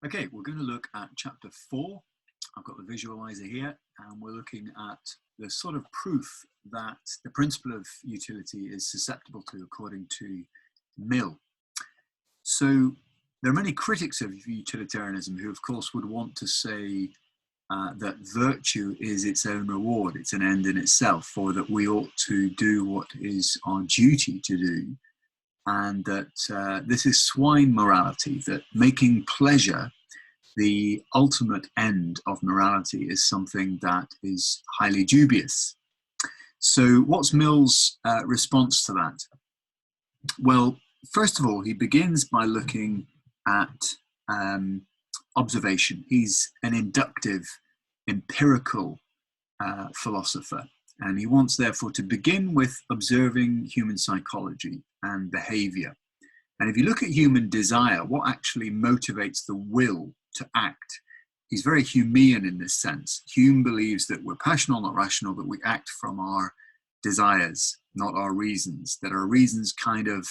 Okay, we're going to look at chapter 4. I've got the visualizer here, and we're looking at the sort of proof that the principle of utility is susceptible to according to Mill. So there are many critics of utilitarianism who, of course, would want to say that virtue is its own reward, it's an end in itself, or that we ought to do what is our duty to do, and that this is swine morality, that making pleasure the ultimate end of morality is something that is highly dubious. So what's Mill's response to that? Well, first of all, he begins by looking at observation. He's an inductive, empirical philosopher, and he wants, therefore, to begin with observing human psychology and behavior. And if you look at human desire, what actually motivates the will to act? He's very Humean in this sense. Hume believes that we're passional, not rational, that we act from our desires, not our reasons, that our reasons kind of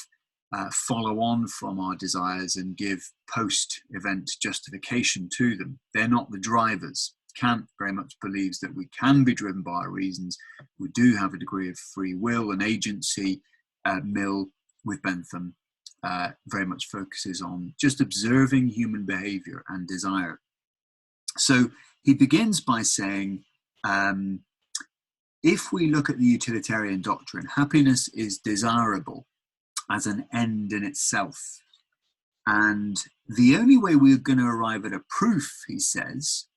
follow on from our desires and give post-event justification to them. They're not the drivers. Kant very much believes that we can be driven by our reasons. We do have a degree of free will and agency. Mill, with Bentham, very much focuses on just observing human behavior and desire. So he begins by saying, if we look at the utilitarian doctrine, happiness is desirable as an end in itself. And the only way we're going to arrive at a proof, he says,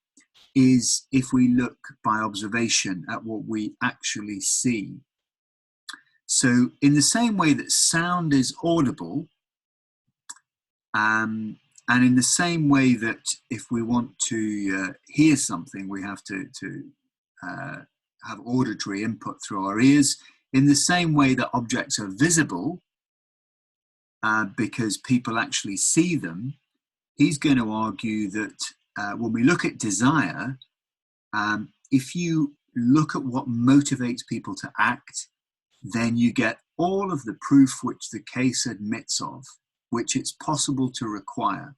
is if we look by observation at what we actually see. So in the same way that sound is audible, and in the same way that if we want to hear something, we have to have auditory input through our ears, in the same way that objects are visible because people actually see them, he's going to argue that when we look at desire, if you look at what motivates people to act, then you get all of the proof which the case admits of, which it's possible to require,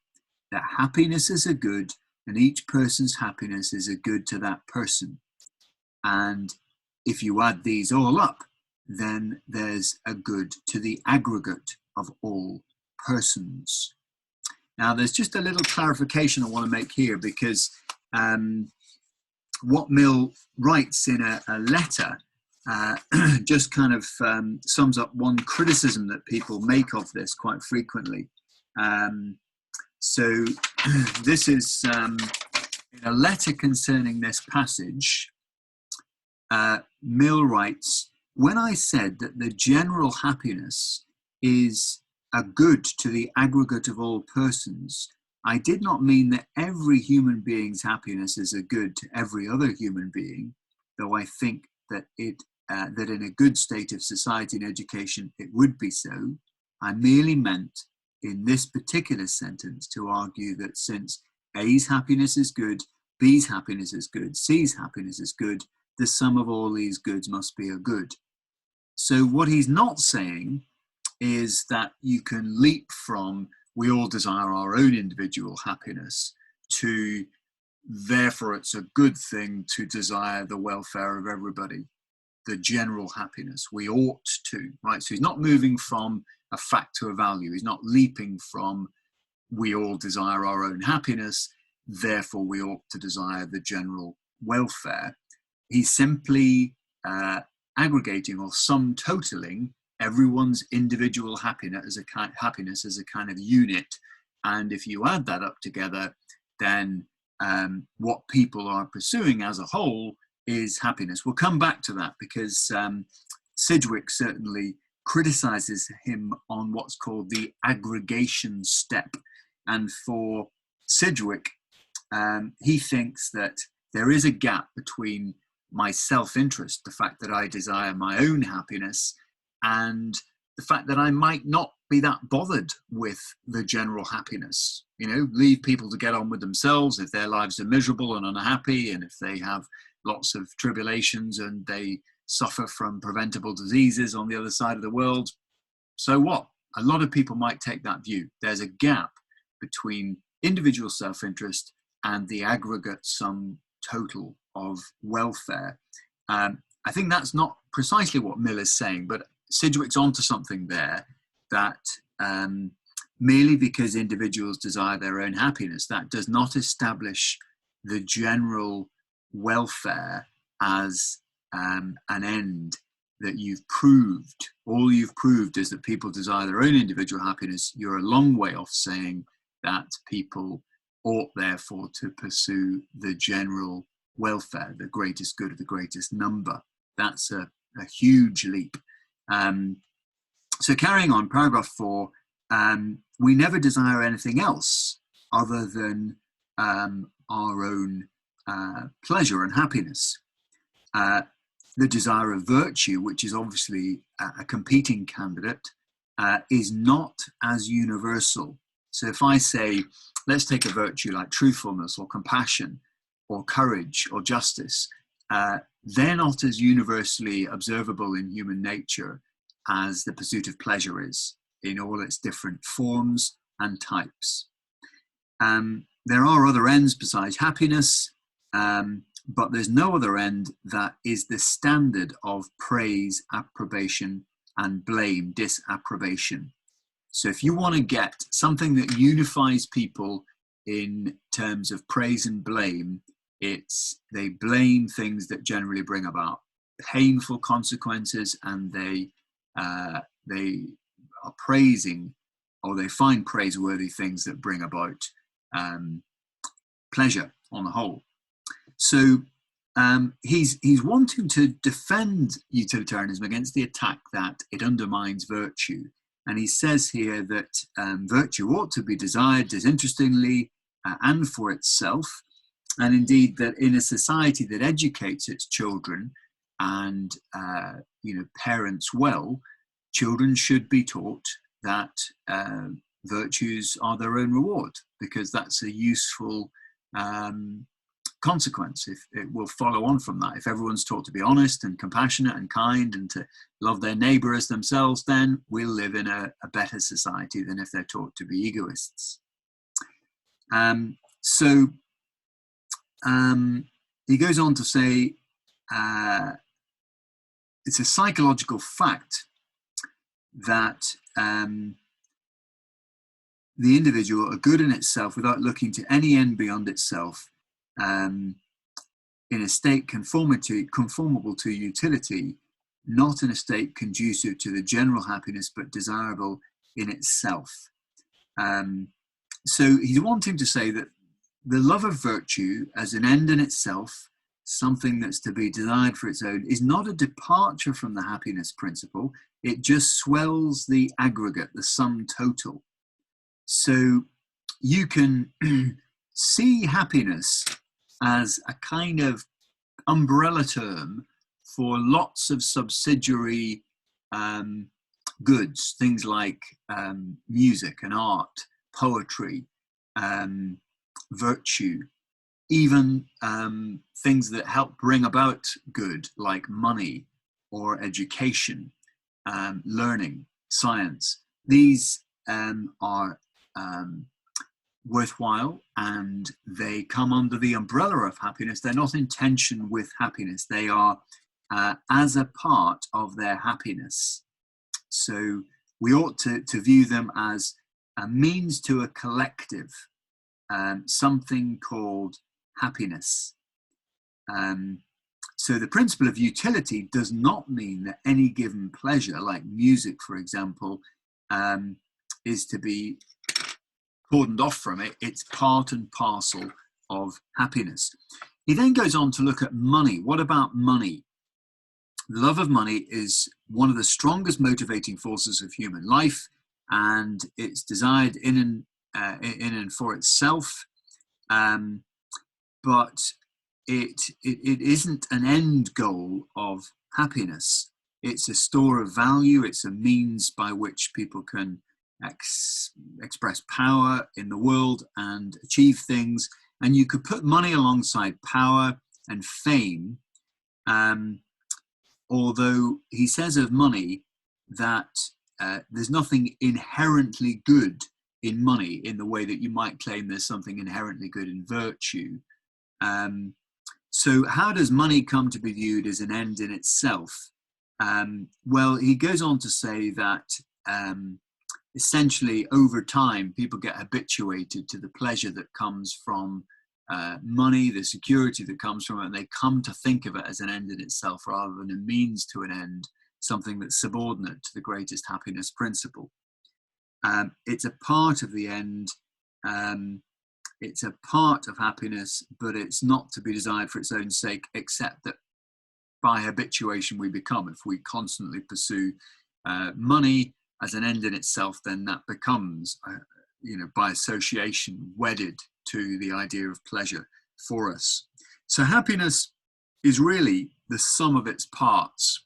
that happiness is a good and each person's happiness is a good to that person. And if you add these all up, then there's a good to the aggregate of all persons. Now, there's just a little clarification I want to make here, because what Mill writes in a letter just kind of sums up one criticism that people make of this quite frequently. So this is in a letter concerning this passage. Mill writes, "When I said that the general happiness is a good to the aggregate of all persons, I did not mean that every human being's happiness is a good to every other human being, though I think that that in a good state of society and education it would be so. I merely meant in this particular sentence to argue that since A's happiness is good, B's happiness is good, C's happiness is good, the sum of all these goods must be a good." So what he's not saying is that you can leap from we all desire our own individual happiness to therefore it's a good thing to desire the welfare of everybody, the general happiness. We ought to, right? So he's not moving from a fact to a value. He's not leaping from we all desire our own happiness, therefore we ought to desire the general welfare. He's simply aggregating or sum totaling everyone's individual happiness as a kind of unit. And if you add that up together, then what people are pursuing as a whole is happiness. We'll come back to that, because Sidgwick certainly criticizes him on what's called the aggregation step. And for Sidgwick, he thinks that there is a gap between my self-interest, the fact that I desire my own happiness, and the fact that I might not be that bothered with the general happiness. You know, leave people to get on with themselves if their lives are miserable and unhappy, and if they have lots of tribulations and they suffer from preventable diseases on the other side of the world. So what? A lot of people might take that view. There's a gap between individual self-interest and the aggregate sum total of welfare. I think that's not precisely what Mill is saying, but Sidgwick's onto something there, that merely because individuals desire their own happiness, that does not establish the general welfare as an end that you've proved. All you've proved is that people desire their own individual happiness. You're a long way off saying that people ought therefore to pursue the general welfare, the greatest good of the greatest number. That's a huge leap. So carrying on, paragraph 4, we never desire anything else other than our own pleasure and happiness. The desire of virtue, which is obviously a competing candidate, is not as universal. So if I say, let's take a virtue like truthfulness or compassion or courage or justice, they're not as universally observable in human nature as the pursuit of pleasure is, in all its different forms and types. There are other ends besides happiness, but there's no other end that is the standard of praise, approbation, and blame, disapprobation. So if you want to get something that unifies people in terms of praise and blame, it's they blame things that generally bring about painful consequences, and they are praising, or they find praiseworthy things that bring about pleasure on the whole. So he's wanting to defend utilitarianism against the attack that it undermines virtue. And he says here that virtue ought to be desired disinterestingly and for itself. And indeed that in a society that educates its children and parents well, children should be taught that virtues are their own reward, because that's a useful consequence. If it will follow on from that. If everyone's taught to be honest and compassionate and kind and to love their neighbour as themselves, then we'll live in a better society than if they're taught to be egoists. He goes on to say, it's a psychological fact that the individual, a good in itself without looking to any end beyond itself, in a state conformable to utility, not in a state conducive to the general happiness, but desirable in itself. So he's wanting to say that the love of virtue as an end in itself, something that's to be desired for its own, is not a departure from the happiness principle. It just swells the aggregate, the sum total. So you can see happiness as a kind of umbrella term for lots of subsidiary goods, things like music and art, poetry, virtue, even things that help bring about good, like money or education, learning, science. These are worthwhile, and they come under the umbrella of happiness. They're not in tension with happiness. They are as a part of their happiness. So we ought to view them as a means to a collective, something called happiness. So the principle of utility does not mean that any given pleasure, like music, for example, is to be cordoned off from it. It's part and parcel of happiness. He then goes on to look at money. What about money? The love of money is one of the strongest motivating forces of human life, and it's desired in and for itself, but it isn't an end goal of happiness. It's a store of value. It's a means by which people can express power in the world and achieve things. And you could put money alongside power and fame, although he says of money that there's nothing inherently good in money in the way that you might claim there's something inherently good in virtue. So how does money come to be viewed as an end in itself? Well, he goes on to say that essentially over time, people get habituated to the pleasure that comes from money, the security that comes from it, and they come to think of it as an end in itself rather than a means to an end, something that's subordinate to the greatest happiness principle. It's a part of the end. It's a part of happiness, but it's not to be desired for its own sake, except that by habituation we become. If we constantly pursue money as an end in itself, then that becomes, by association, wedded to the idea of pleasure for us. So happiness is really the sum of its parts.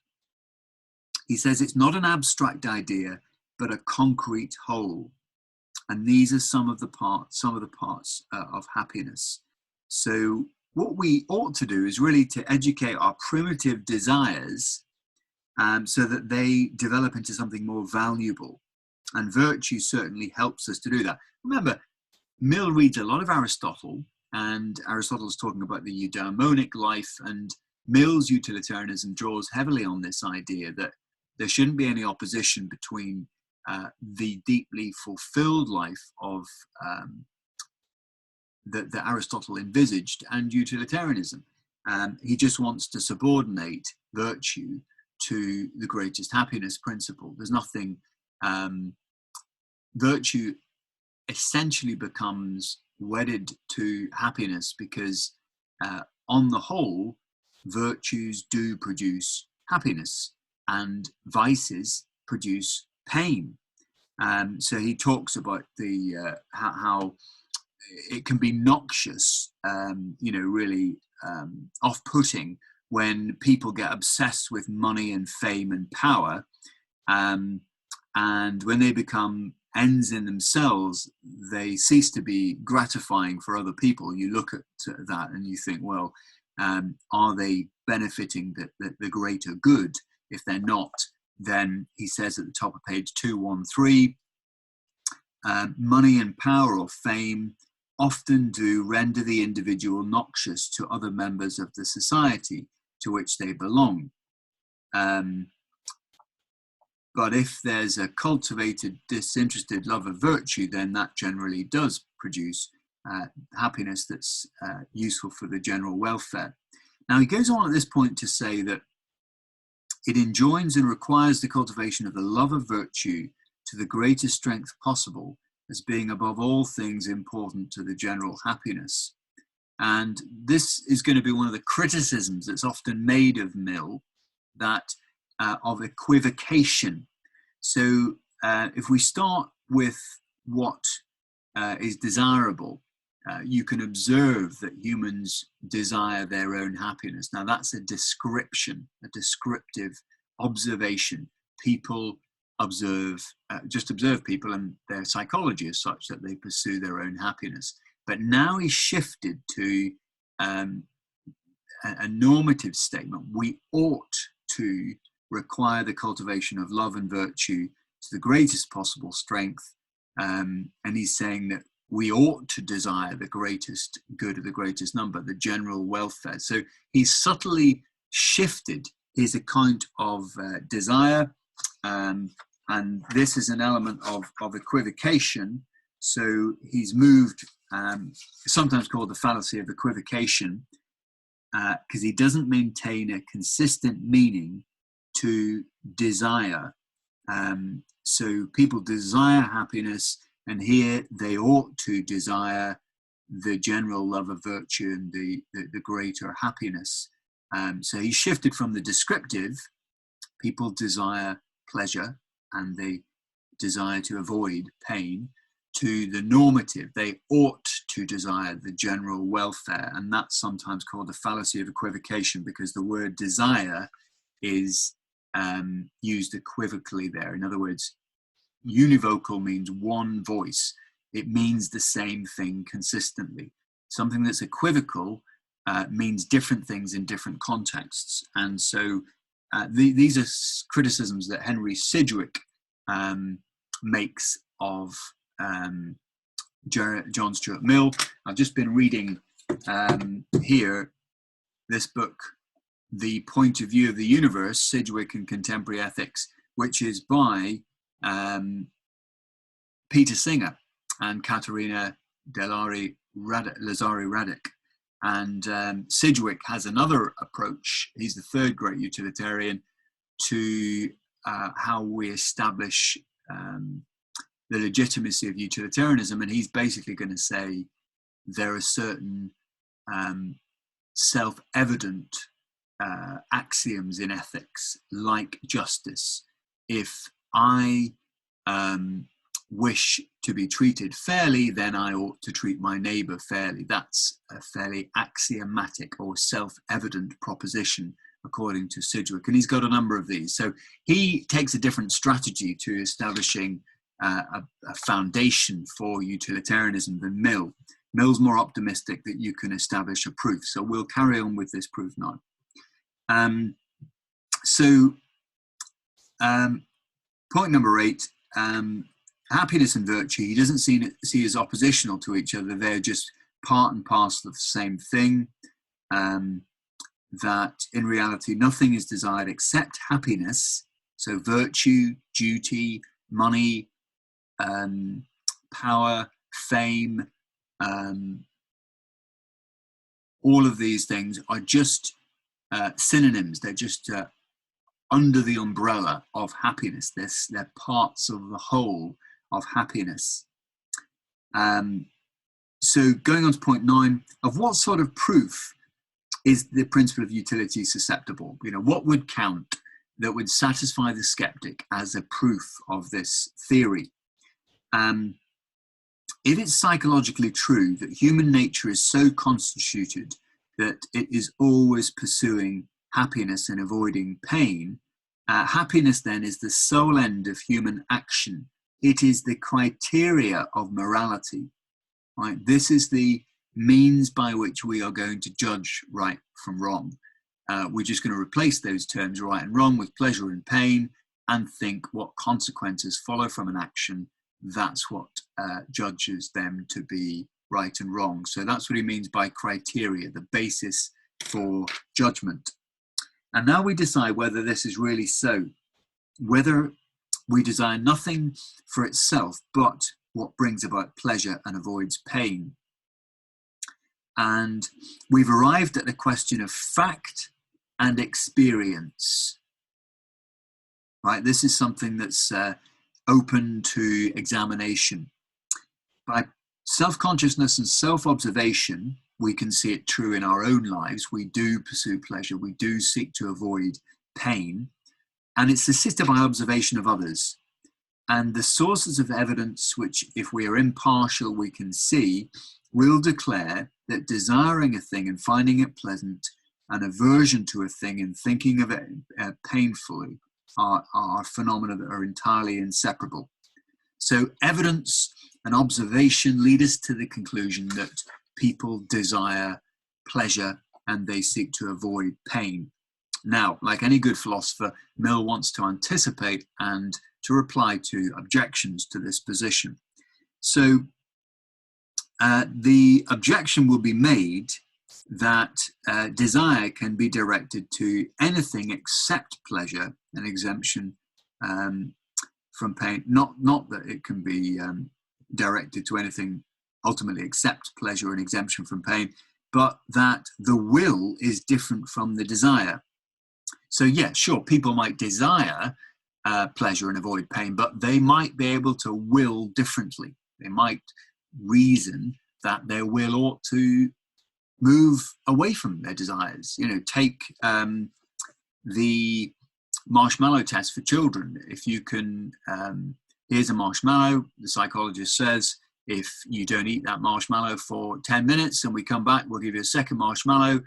He says it's not an abstract idea, but a concrete whole. And these are some of the parts of happiness. So what we ought to do is really to educate our primitive desires so that they develop into something more valuable. And virtue certainly helps us to do that. Remember, Mill reads a lot of Aristotle, and Aristotle is talking about the eudaimonic life, and Mill's utilitarianism draws heavily on this idea that there shouldn't be any opposition between the deeply fulfilled life of that Aristotle envisaged and utilitarianism. He just wants to subordinate virtue to the greatest happiness principle. There's nothing, virtue essentially becomes wedded to happiness because on the whole, virtues do produce happiness and vices produce pain. So he talks about the how it can be noxious, really off-putting when people get obsessed with money and fame and power, and when they become ends in themselves, they cease to be gratifying for other people. You look at that and you think, well, are they benefiting the greater good? If they're not, then he says at the top of page 213, money and power or fame often do render the individual noxious to other members of the society to which they belong. But if there's a cultivated, disinterested love of virtue, then that generally does produce happiness that's useful for the general welfare. Now, he goes on at this point to say that it enjoins and requires the cultivation of the love of virtue to the greatest strength possible as being above all things important to the general happiness. And this is going to be one of the criticisms that's often made of Mill, that of equivocation. So if we start with what is desirable, you can observe that humans desire their own happiness. Now that's a description, a descriptive observation. People just observe people, and their psychology is such that they pursue their own happiness. But now he's shifted to a normative statement. We ought to require the cultivation of love and virtue to the greatest possible strength. And he's saying that we ought to desire the greatest good of the greatest number, the general welfare. So he's subtly shifted his account of desire, and this is an element of equivocation. So he's moved, sometimes called the fallacy of equivocation, because he doesn't maintain a consistent meaning to desire. So people desire happiness, and here they ought to desire the general love of virtue and the greater happiness. So he shifted from the descriptive, people desire pleasure and they desire to avoid pain, to the normative, they ought to desire the general welfare. And that's sometimes called the fallacy of equivocation, because the word desire is used equivocally there. In other words, univocal means one voice. It means the same thing consistently. Something that's equivocal means different things in different contexts. And so these are criticisms that Henry Sidgwick makes of John Stuart Mill. I've just been reading here this book, The Point of View of the Universe, Sidgwick and Contemporary Ethics, which is by Peter Singer and Katerina Lazari Radek. And Sidgwick has another approach. He's the third great utilitarian to how we establish the legitimacy of utilitarianism. And he's basically going to say there are certain self-evident axioms in ethics, like justice. If I wish to be treated fairly, then I ought to treat my neighbour fairly. That's a fairly axiomatic or self-evident proposition, according to Sidgwick. And he's got a number of these. So he takes a different strategy to establishing a foundation for utilitarianism than Mill. Mill's more optimistic that you can establish a proof. So we'll carry on with this proof now. Point number 8, happiness and virtue, he doesn't see as oppositional to each other. They're just part and parcel of the same thing. That in reality, nothing is desired except happiness. So virtue, duty, money, power, fame, all of these things are just synonyms. They're just under the umbrella of happiness. They're parts of the whole of happiness. So going on to point 9, of what sort of proof is the principle of utility susceptible? You know, what would count that would satisfy the skeptic as a proof of this theory? If it's psychologically true that human nature is so constituted that it is always pursuing happiness and avoiding pain, happiness then is the sole end of human action. It is the criteria of morality. Right? This is the means by which we are going to judge right from wrong. We're just going to replace those terms, right and wrong, with pleasure and pain, and think what consequences follow from an action. That's what judges them to be right and wrong. So that's what he means by criteria, the basis for judgment. And now we decide whether this is really so, whether we desire nothing for itself but what brings about pleasure and avoids pain. And we've arrived at the question of fact and experience. Right? This is something that's open to examination. By self-consciousness and self-observation, we can see it true in our own lives. We do pursue pleasure. We do seek to avoid pain. And it's assisted by observation of others. And the sources of evidence, which if we are impartial, we can see, will declare that desiring a thing and finding it pleasant, and aversion to a thing and thinking of it painfully are phenomena that are entirely inseparable. So evidence and observation lead us to the conclusion that people desire pleasure and they seek to avoid pain. Now, like any good philosopher, Mill wants to anticipate and to reply to objections to this position. So the objection will be made that desire can be directed to anything except pleasure, an exemption from pain. Not that it can be directed to anything ultimately except pleasure and exemption from pain, but that the will is different from the desire. So yeah, sure, people might desire pleasure and avoid pain, but they might be able to will differently. They might reason that their will ought to move away from their desires. You know, take the marshmallow test for children. If you can, here's a marshmallow, the psychologist says, if you don't eat that marshmallow for 10 minutes and we come back, we'll give you a second marshmallow,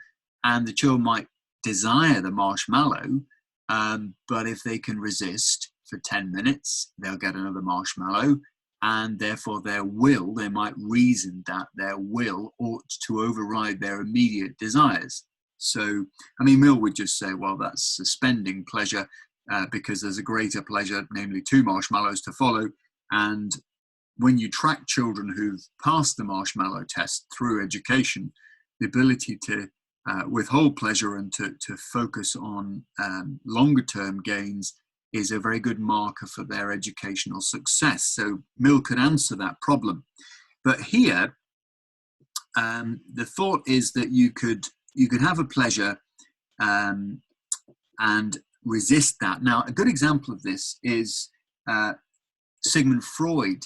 and the children might desire the marshmallow, but if they can resist for 10 minutes, they'll get another marshmallow, and therefore they might reason that their will ought to override their immediate desires. So, I mean, Mill would just say, well, that's suspending pleasure because there's a greater pleasure, namely 2 marshmallows to follow, and when you track children who've passed the marshmallow test through education, the ability to withhold pleasure and to focus on longer term gains is a very good marker for their educational success. So Mill could answer that problem. But here, the thought is that you could have a pleasure and resist that. Now, a good example of this is Sigmund Freud.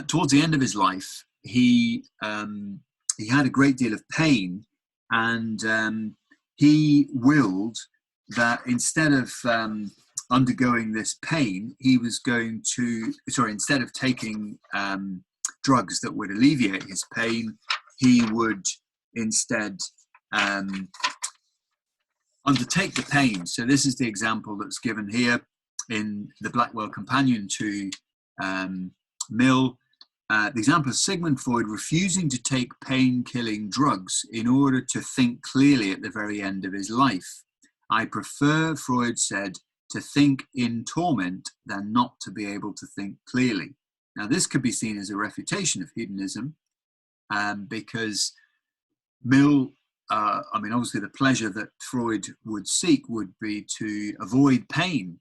Towards the end of his life, he had a great deal of pain, and he willed that instead of undergoing this pain, he was going to, instead of taking drugs that would alleviate his pain, he would instead undertake the pain. So this is the example that's given here in the Blackwell Companion to Mill. The example of Sigmund Freud refusing to take pain-killing drugs in order to think clearly at the very end of his life. I prefer, Freud said, to think in torment than not to be able to think clearly. Now, this could be seen as a refutation of hedonism, because Mill, obviously the pleasure that Freud would seek would be to avoid pain.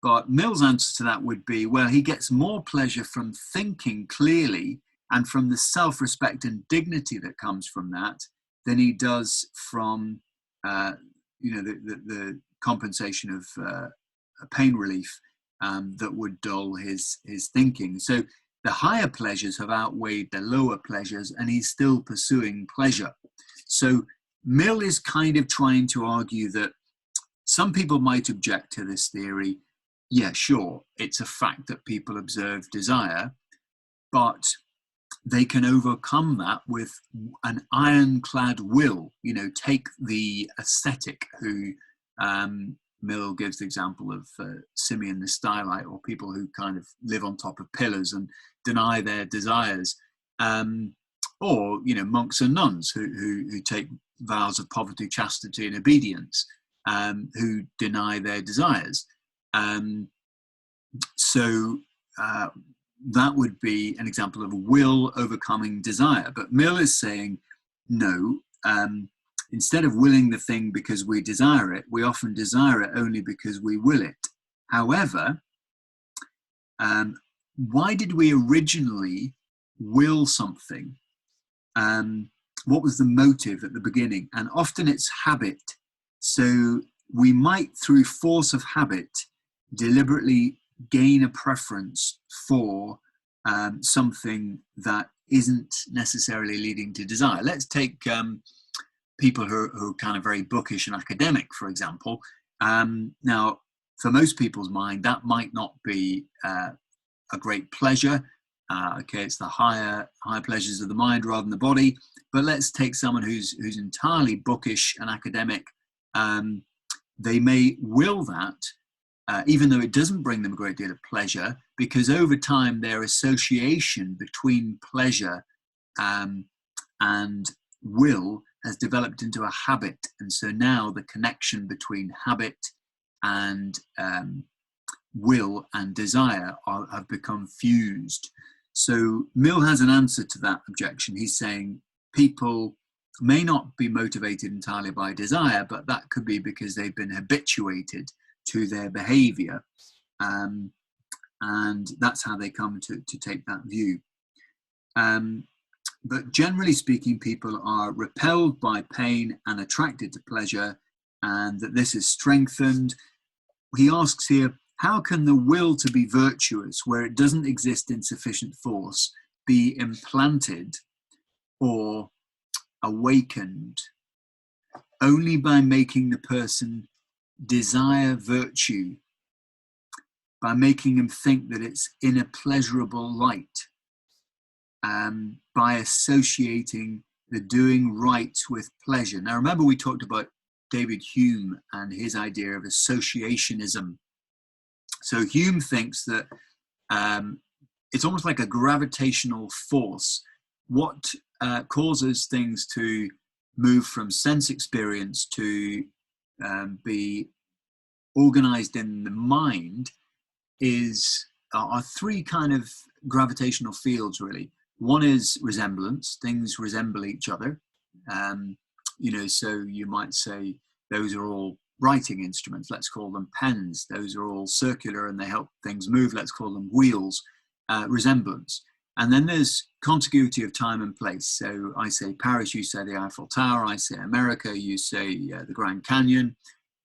But Mill's answer to that would be, well, he gets more pleasure from thinking clearly and from the self-respect and dignity that comes from that than he does from, the compensation of pain relief that would dull his thinking. So the higher pleasures have outweighed the lower pleasures, and he's still pursuing pleasure. So Mill is kind of trying to argue that some people might object to this theory. Yeah, sure, it's a fact that people observe desire, but they can overcome that with an ironclad will. Take the ascetic who Mill gives the example of Simeon the Stylite, or people who kind of live on top of pillars and deny their desires, or monks and nuns who take vows of poverty, chastity, and obedience, who deny their desires. So that would be an example of will overcoming desire. But Mill is saying, no, instead of willing the thing because we desire it, we often desire it only because we will it. However, why did we originally will something? What was the motive at the beginning? And often it's habit. So we might, through force of habit, deliberately gain a preference for something that isn't necessarily leading to desire. Let's take people who are kind of very bookish and academic, for example. Now, for most people's mind, that might not be a great pleasure. It's the higher pleasures of the mind rather than the body. But let's take someone who's entirely bookish and academic. They may will that, even though it doesn't bring them a great deal of pleasure, because over time their association between pleasure and will has developed into a habit. And so now the connection between habit and will and desire have become fused. So Mill has an answer to that objection. He's saying people may not be motivated entirely by desire, but that could be because they've been habituated to their behavior. And that's how they come to take that view. But generally speaking, people are repelled by pain and attracted to pleasure, and that this is strengthened. He asks here, how can the will to be virtuous, where it doesn't exist in sufficient force, be implanted or awakened? Only by making the person desire virtue, by making him think that it's in a pleasurable light, by associating the doing right with pleasure. Now, remember we talked about David Hume and his idea of associationism. So Hume thinks that it's almost like a gravitational force. What causes things to move from sense experience to be organized in the mind is are three kind of gravitational fields, really. One is resemblance. Things resemble each other. You know, so you might say those are all writing instruments. Let's call them pens. Those are all circular and they help things move. Let's call them wheels. Resemblance. And then there's contiguity of time and place. So I say Paris, you say the Eiffel Tower. I say America, you say the Grand Canyon.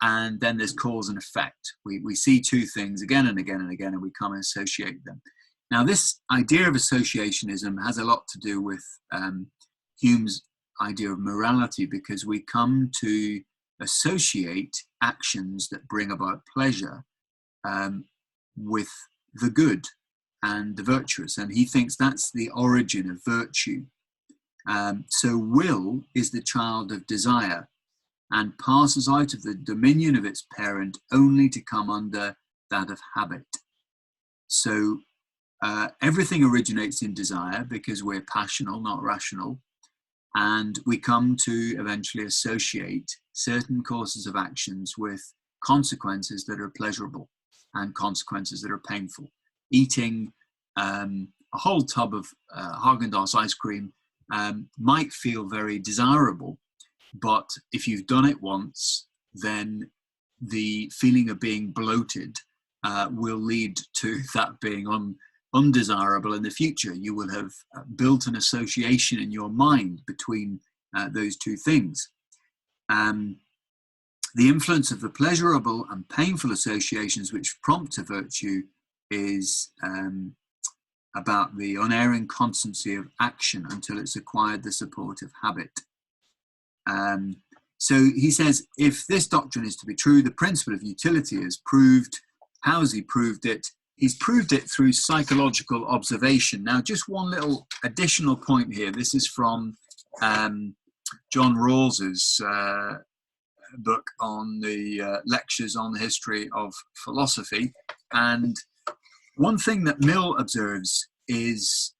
And then there's cause and effect. We see two things again and again and again, and we come and associate them. Now, this idea of associationism has a lot to do with Hume's idea of morality, because we come to associate actions that bring about pleasure with the good and the virtuous. And he thinks that's the origin of virtue. So will is the child of desire, and passes out of the dominion of its parent only to come under that of habit. So everything originates in desire because we're passional, not rational, and we come to eventually associate certain courses of actions with consequences that are pleasurable and consequences that are painful. Eating a whole tub of Haagen-Dazs ice cream might feel very desirable, but if you've done it once, then the feeling of being bloated will lead to that being undesirable in the future. You will have built an association in your mind between those two things. The influence of the pleasurable and painful associations which prompt to virtue is about the unerring constancy of action until it's acquired the support of habit. So he says, if this doctrine is to be true, the principle of utility is proved. How has he proved it? He's proved it through psychological observation. Now, just one little additional point here. This is from John Rawls's book on the lectures on the history of philosophy. And one thing that Mill observes is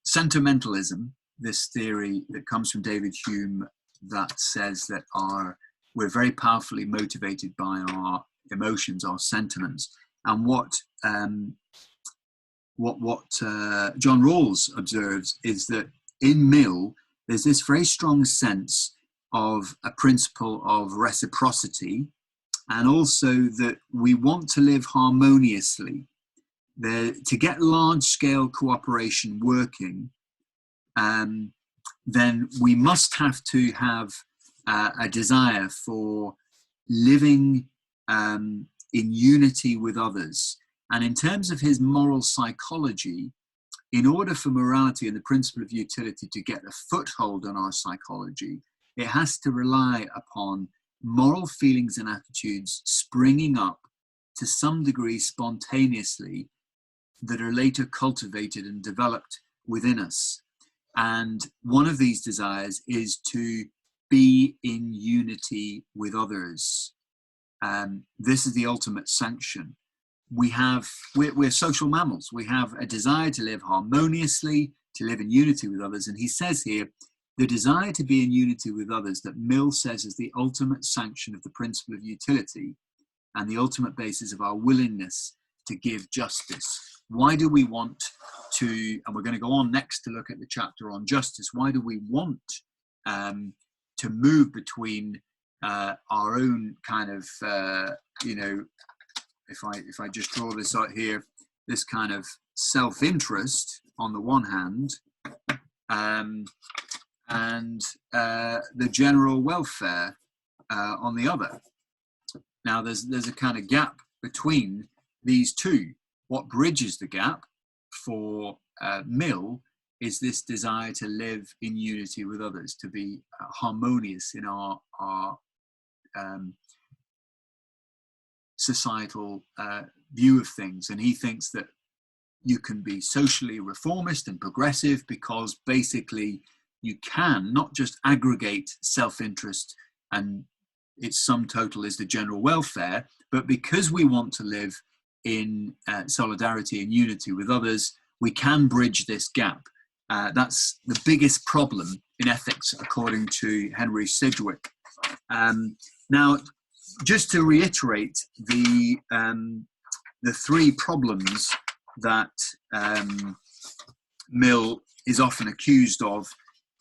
sentimentalism, this theory that comes from David Hume that says that we're very powerfully motivated by our emotions, our sentiments. And what John Rawls observes is that in Mill, there's this very strong sense of a principle of reciprocity, and also that we want to live harmoniously. To get large-scale cooperation working, then we must have to have a desire for living in unity with others. And in terms of his moral psychology, in order for morality and the principle of utility to get a foothold on our psychology, it has to rely upon moral feelings and attitudes springing up to some degree spontaneously that are later cultivated and developed within us. And one of these desires is to be in unity with others. This is the ultimate sanction. We're social mammals. We have a desire to live harmoniously, to live in unity with others. And he says here, the desire to be in unity with others that Mill says is the ultimate sanction of the principle of utility and the ultimate basis of our willingness to give justice. Why do we want to, and we're going to go on next to look at the chapter on justice, why do we want to move between our own kind of, if I just draw this out here, this kind of self-interest on the one hand, and the general welfare on the other. Now, there's a kind of gap between these two. What bridges the gap for Mill is this desire to live in unity with others, to be harmonious in our societal view of things. And he thinks that you can be socially reformist and progressive because basically you can not just aggregate self-interest and its sum total is the general welfare, but because we want to live in solidarity and unity with others, we can bridge this gap. That's the biggest problem in ethics, according to Henry Sidgwick. Now, just to reiterate the the three problems that Mill is often accused of.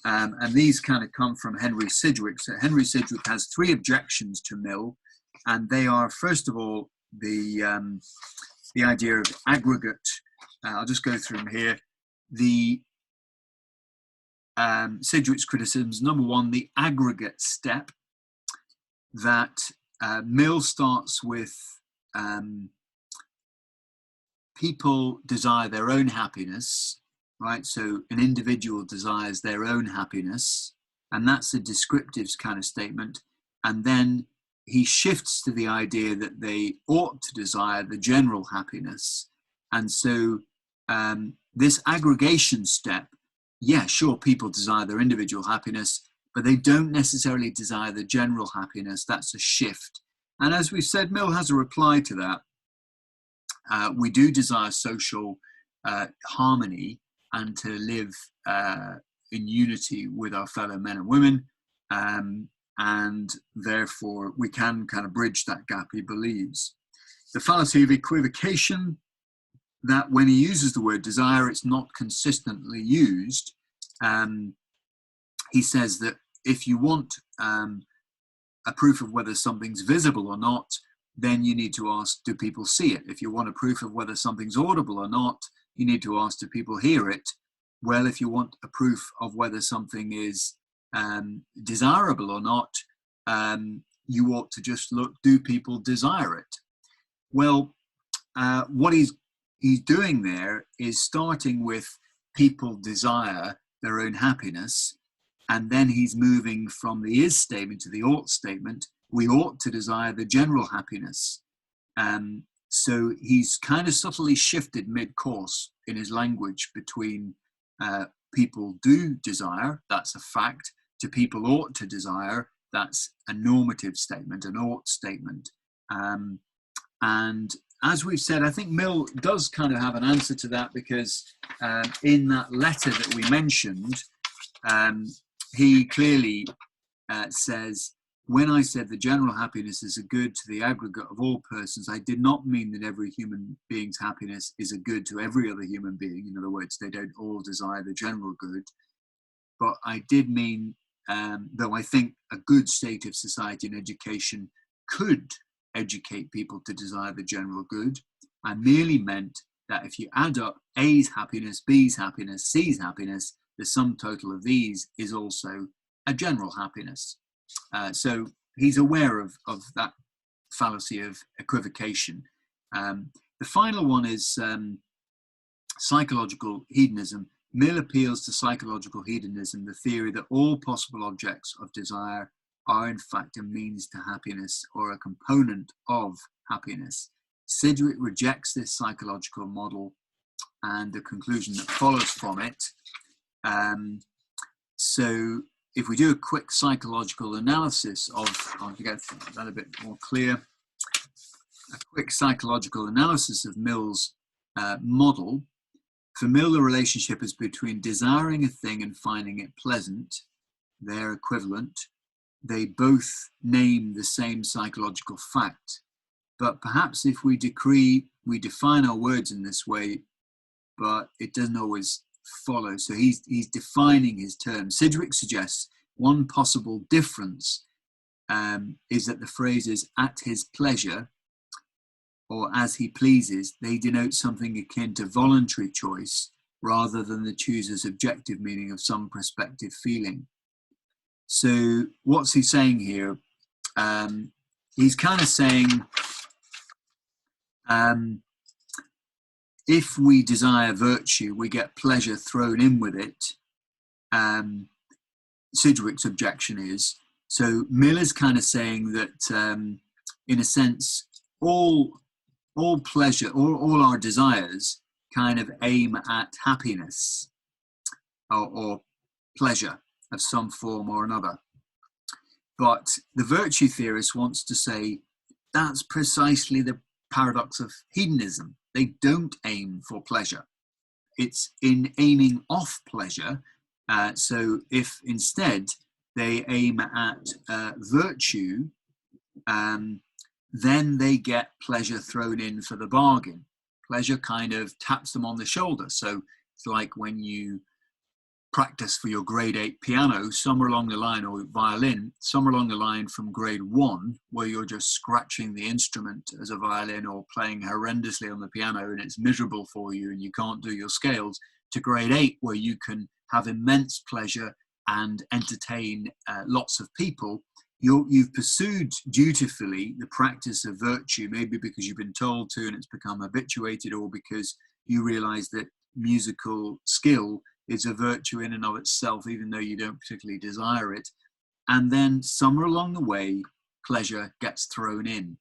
And these kind of come from Henry Sidgwick. So Henry Sidgwick has three objections to Mill, and they are, first of all, the idea of aggregate. I'll just go through them here. The Sidgwick's criticisms. Number one, the aggregate step, that Mill starts with people desire their own happiness, right? So an individual desires their own happiness, and that's a descriptive kind of statement. And then he shifts to the idea that they ought to desire the general happiness. And so this aggregation step, yeah, sure, people desire their individual happiness, but they don't necessarily desire the general happiness. That's a shift. And as we said, Mill has a reply to that. We do desire social harmony and to live in unity with our fellow men and women. And therefore, we can kind of bridge that gap, he believes. The fallacy of equivocation, that when he uses the word desire, it's not consistently used. He says that if you want a proof of whether something's visible or not, then you need to ask, do people see it? If you want a proof of whether something's audible or not, you need to ask, do people hear it? Well, if you want a proof of whether something is desirable or not, you ought to just look, do people desire it? Well, what he's doing there is starting with people desire their own happiness, and then he's moving from the is statement to the ought statement. We ought to desire the general happiness. So he's kind of subtly shifted mid-course in his language between people do desire, that's a fact, to people ought to desire, that's a normative statement, an ought statement. And as we've said, I think Mill does kind of have an answer to that, because in that letter that we mentioned, he clearly says, when I said the general happiness is a good to the aggregate of all persons, I did not mean that every human being's happiness is a good to every other human being. In other words, they don't all desire the general good. But I did mean, though I think a good state of society and education could educate people to desire the general good, I merely meant that if you add up A's happiness, B's happiness, C's happiness, the sum total of these is also a general happiness. So he's aware of that fallacy of equivocation. The final one is psychological hedonism. Mill appeals to psychological hedonism, the theory that all possible objects of desire are in fact a means to happiness or a component of happiness. Sidgwick rejects this psychological model and the conclusion that follows from it. So if we do a quick psychological analysis of, I'll get that a bit more clear, a quick psychological analysis of Mill's model. For Mill, the relationship is between desiring a thing and finding it pleasant. They're equivalent. They both name the same psychological fact. But perhaps if we define our words in this way, but it doesn't always follow. So he's defining his terms. Sidgwick suggests one possible difference is that the phrases at his pleasure or as he pleases, they denote something akin to voluntary choice rather than the chooser's objective meaning of some prospective feeling. So what's he saying here? He's kind of saying, if we desire virtue, we get pleasure thrown in with it. Sidgwick's objection is, so Mill is kind of saying that, in a sense, all pleasure, all our desires kind of aim at happiness or pleasure of some form or another. But the virtue theorist wants to say that's precisely the paradox of hedonism. They don't aim for pleasure. It's in aiming off pleasure. So if instead they aim at virtue, then they get pleasure thrown in for the bargain. Pleasure kind of taps them on the shoulder. So it's like when you practice for your grade 8 piano, somewhere along the line, or violin, somewhere along the line from grade 1, where you're just scratching the instrument as a violin or playing horrendously on the piano and it's miserable for you and you can't do your scales, to grade 8, where you can have immense pleasure and entertain lots of people. You've pursued dutifully the practice of virtue, maybe because you've been told to and it's become habituated, or because you realize that musical skill is a virtue in and of itself, even though you don't particularly desire it. And then somewhere along the way, pleasure gets thrown in.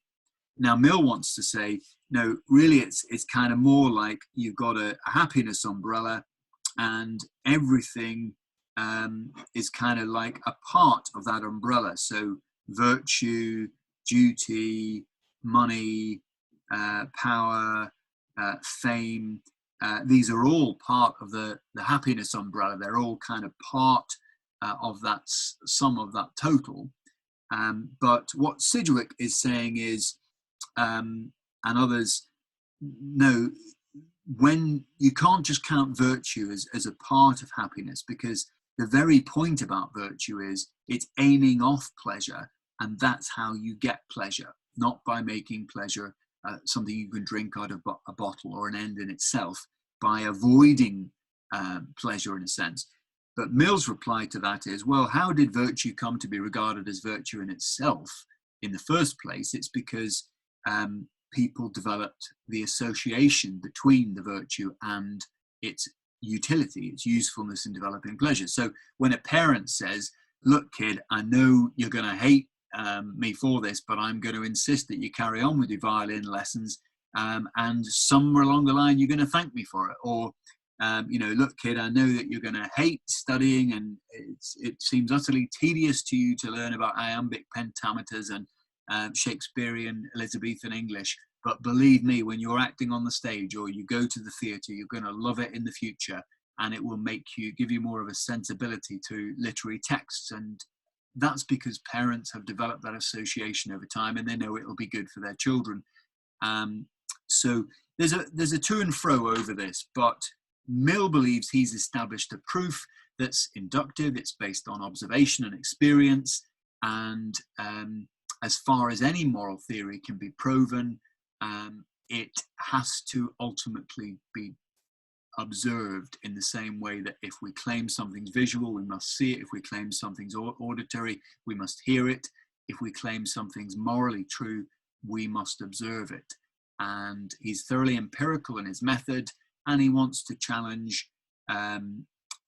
Now, Mill wants to say, no, really, it's kind of more like you've got a happiness umbrella, and everything is kind of like a part of that umbrella. So virtue, duty, money, power, fame, these are all part of the happiness umbrella. They're all kind of part of that sum of that total. But what Sidgwick is saying is, and others, no, when you can't just count virtue as a part of happiness, because the very point about virtue is it's aiming off pleasure, and that's how you get pleasure, not by making pleasure something you can drink out of a bottle or an end in itself, by avoiding pleasure in a sense. But Mill's reply to that is, well, how did virtue come to be regarded as virtue in itself in the first place? It's because people developed the association between the virtue and its utility, its usefulness in developing pleasure. So when a parent says, look, kid, I know you're going to hate me for this, but I'm going to insist that you carry on with your violin lessons, and somewhere along the line, you're going to thank me for it. Or, look, kid, I know that you're going to hate studying, and it seems utterly tedious to you to learn about iambic pentameters and Shakespearean Elizabethan English, but believe me, when you're acting on the stage or you go to the theatre, you're going to love it in the future, and it will give you more of a sensibility to literary texts. And that's because parents have developed that association over time, and they know it'll be good for their children. So there's a to and fro over this, but Mill believes he's established a proof that's inductive, it's based on observation and experience, and as far as any moral theory can be proven, it has to ultimately be observed in the same way that if we claim something's visual, we must see it. If we claim something's auditory, we must hear it. If we claim something's morally true, we must observe it. And he's thoroughly empirical in his method, and he wants to challenge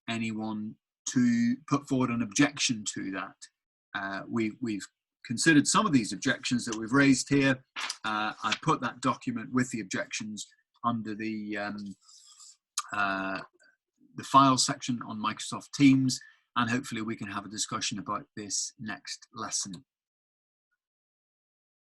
anyone to put forward an objection to that. We've considered some of these objections that we've raised here. I put that document with the objections under the file section on Microsoft Teams, and hopefully we can have a discussion about this next lesson.